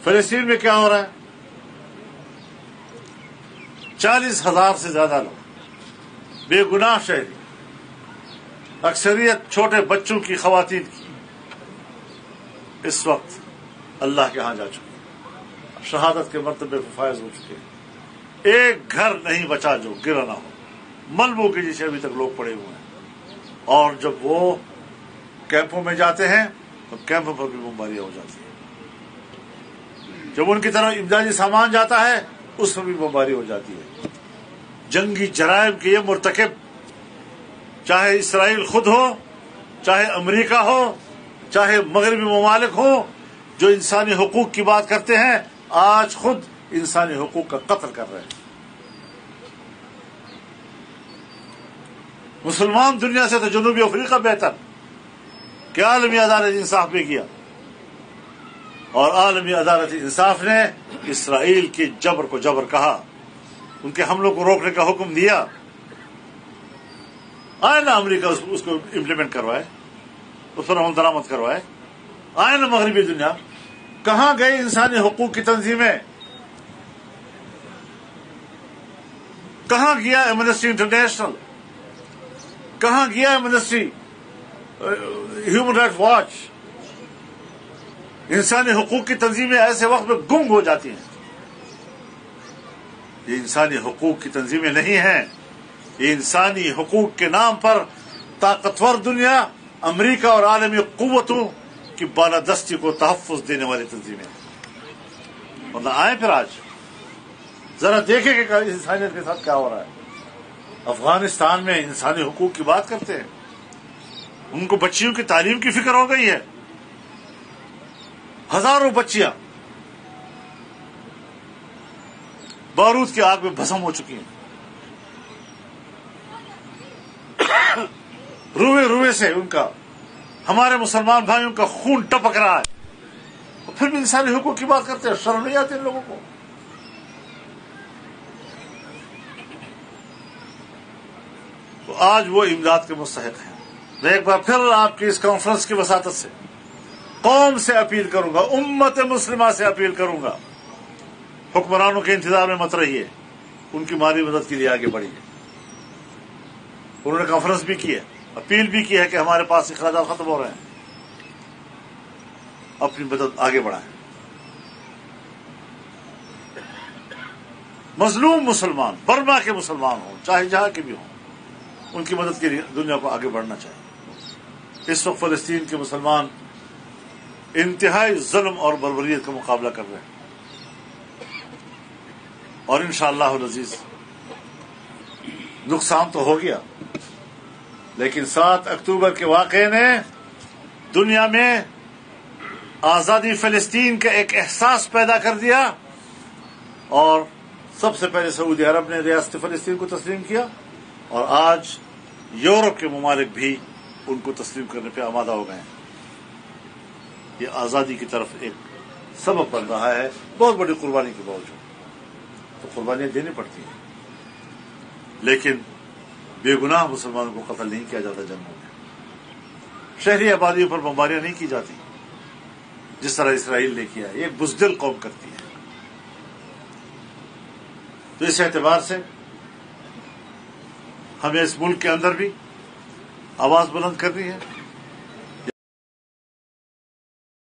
فلسطین میں کیا ہو رہا ہے؟ 40,000 سے زیادہ لوگ بے گناہ شہری، اکثریت چھوٹے بچوں کی، خواتین کی، اس وقت اللہ کے ہاں جا چکے ہیں، شہادت کے مرتبے پر فائز ہو چکے ہیں۔ ایک گھر نہیں بچا جو گرا نہ ہو، ملبوں کے جیسے ابھی تک لوگ پڑے ہوئے ہیں۔ اور جب وہ کیمپوں میں جاتے ہیں تو کیمپوں پر بھی بمباریاں ہو جاتی ہیں، جب ان کی طرف امدادی سامان جاتا ہے اس پر بھی بمباری ہو جاتی ہے۔ جنگی جرائم کے یہ مرتکب، چاہے اسرائیل خود ہو، چاہے امریکہ ہو، چاہے مغربی ممالک ہو، جو انسانی حقوق کی بات کرتے ہیں، آج خود انسانی حقوق کا قتل کر رہے ہیں۔ مسلمان دنیا سے تو جنوبی افریقہ بہتر کہ عالمی عدالت انصاف میں کیا، اور عالمی عدالت انصاف نے اسرائیل کے جبر کو جبر کہا، ان کے حملوں کو روکنے کا حکم دیا۔ آئے نا امریکہ اس کو امپلیمنٹ کروائے، اس پر عمل درآمد کروائے، آئے نا مغربی دنیا۔ کہاں گئی انسانی حقوق کی تنظیمیں؟ کہاں گیا ایمنسٹی انٹرنیشنل؟ کہاں گیا ایمنسٹی، ہیومن رائٹس واچ؟ انسانی حقوق کی تنظیمیں ایسے وقت میں گم ہو جاتی ہیں۔ یہ انسانی حقوق کی تنظیمیں نہیں ہیں، یہ انسانی حقوق کے نام پر طاقتور دنیا، امریکہ اور عالمی قوتوں کی بالادستی کو تحفظ دینے والی تنظیمیں ہیں۔ مطلب آئیں پھر آج ذرا دیکھیں کہ انسانیت کے ساتھ کیا ہو رہا ہے۔ افغانستان میں انسانی حقوق کی بات کرتے ہیں، ان کو بچیوں کی تعلیم کی فکر ہو گئی ہے۔ ہزاروں بچیاں بارود کی آگ میں بھسم ہو چکی ہیں، روئے روئے سے ان کا، ہمارے مسلمان بھائیوں کا خون ٹپک رہا ہے، اور پھر بھی انسانی حقوق کی بات کرتے ہیں۔ شرم نہیں آتی ان لوگوں کو؟ تو آج وہ امداد کے مستحق ہیں۔ میں ایک بار پھر آپ کی اس کانفرنس کی وساطت سے قوم سے اپیل کروں گا، امت مسلمہ سے اپیل کروں گا، حکمرانوں کے انتظار میں مت رہیے، ان کی مالی مدد کے لیے آگے بڑھیے۔ انہوں نے کانفرنس بھی کی ہے، اپیل بھی کی ہے کہ ہمارے پاس اخراجات ختم ہو رہے ہیں، اپنی مدد آگے بڑھائیں۔ مظلوم مسلمان، برما کے مسلمان ہوں، چاہے جہاں کے بھی ہوں، ان کی مدد کے لیے دنیا کو آگے بڑھنا چاہیے۔ اس وقت فلسطین کے مسلمان انتہائی ظلم اور بربریت کا مقابلہ کر رہے ہیں، اور انشاءاللہ العزیز نقصان تو ہو گیا، لیکن 7 اکتوبر کے واقعے نے دنیا میں آزادی فلسطین کا ایک احساس پیدا کر دیا، اور سب سے پہلے سعودی عرب نے ریاست فلسطین کو تسلیم کیا، اور آج یورپ کے ممالک بھی ان کو تسلیم کرنے پہ آمادہ ہو گئے ہیں۔ یہ آزادی کی طرف ایک سبب بن رہا ہے، بہت بڑی قربانی کے باوجود۔ تو قربانیاں دینی پڑتی ہیں، لیکن بے گناہ مسلمانوں کو قتل نہیں کیا جاتا جنگوں میں، شہری آبادیوں پر بمباریاں نہیں کی جاتی جس طرح اسرائیل نے کیا ہے۔ یہ ایک بزدل قوم کرتی ہے۔ تو اس اعتبار سے ہمیں اس ملک کے اندر بھی آواز بلند کرنی ہے،